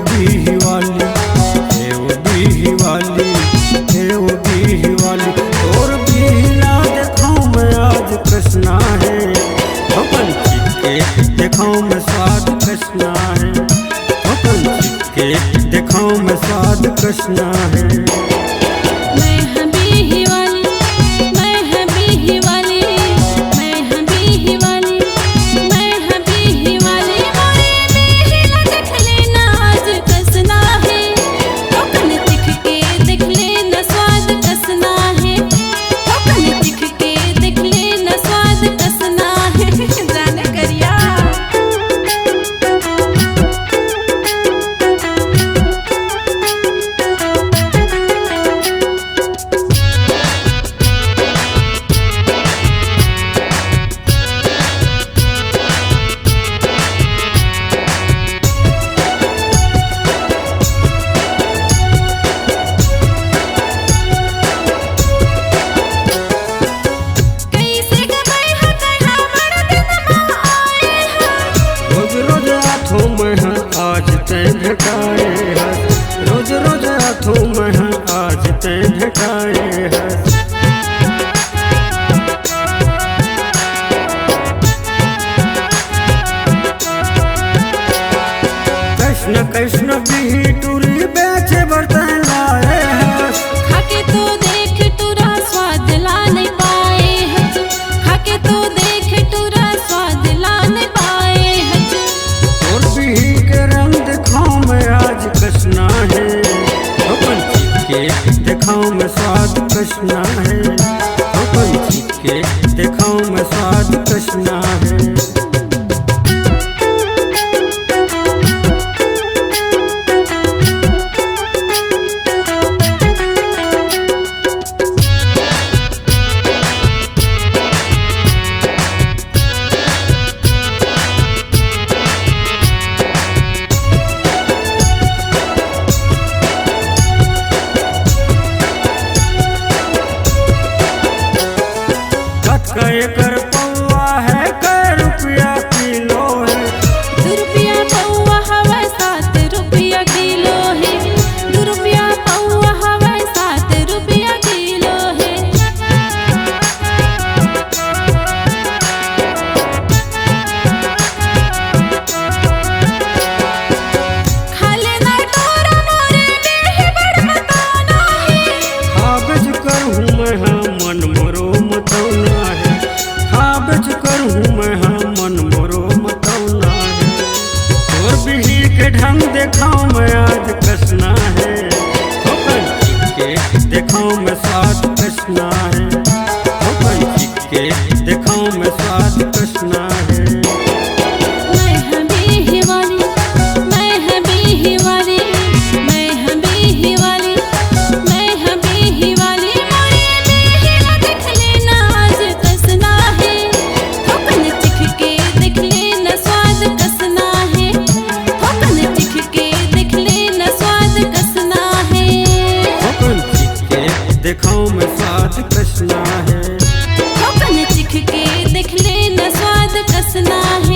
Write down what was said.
बीही वाली, हे वो बीही वाली, हे वो बीही वाली। तोर बीही ना देखाऊं मैं आज कसना है, पंछी के देखाऊं मैं स्वाद कसना है, पंछी के देखाऊं मैं स्वाद कसना है। आज तैं ढकाए हस, रोज रोज हाथों में आज तैं ढकाए हस। कृष्ण कृष्ण बीही टूरी बेचे बर्तन लाए हस, खाके तो देख टूरा स्वाद ला नहीं पाए हस, खाके तो देख टूरा स्वाद ला नहीं पाए हस। और बीही के रंग दिखाऊं मैं आज कसना है, पंछी के दिखाऊं मैं स्वाद कसना है, पंछी के दिखाऊं मैं स्वाद कसना है। कर पौवा है कै रुपया किलो है, 2 रुपया पौवा हवा 7 रुपया किलो है, 2 रुपया पौवा हवा 7 रुपया किलो है। खाले ना टोरा मोरे बेही बड़ मताना है, खाबज करूँ मैं हाँ मन मोरो मतौना है, खाबज करूँ मैं हाँ मन मोरो मतौना है। और बीही के ढंग देखाऊं मैं आज कसना है, पंछी के देखाऊं मैं स्वाद कसना है, पंछी के देखाऊं मैं स्वाद कसना है। मैं हूँ बीही वाली, मैं हूँ बीही वाली, मैं हूँ बीही वाली, मैं हूँ बीही वाली। मोरे बीही ना देख लेना आज कसना है, ठोकन चिख के देख लेना स्वाद कसना है, ठोकन चिख के देख लेना स्वाद कसना है, पंछी के देखाऊं मैं स्वाद कसना है, ठोकन चिख के देख लेना स्वाद कसना है।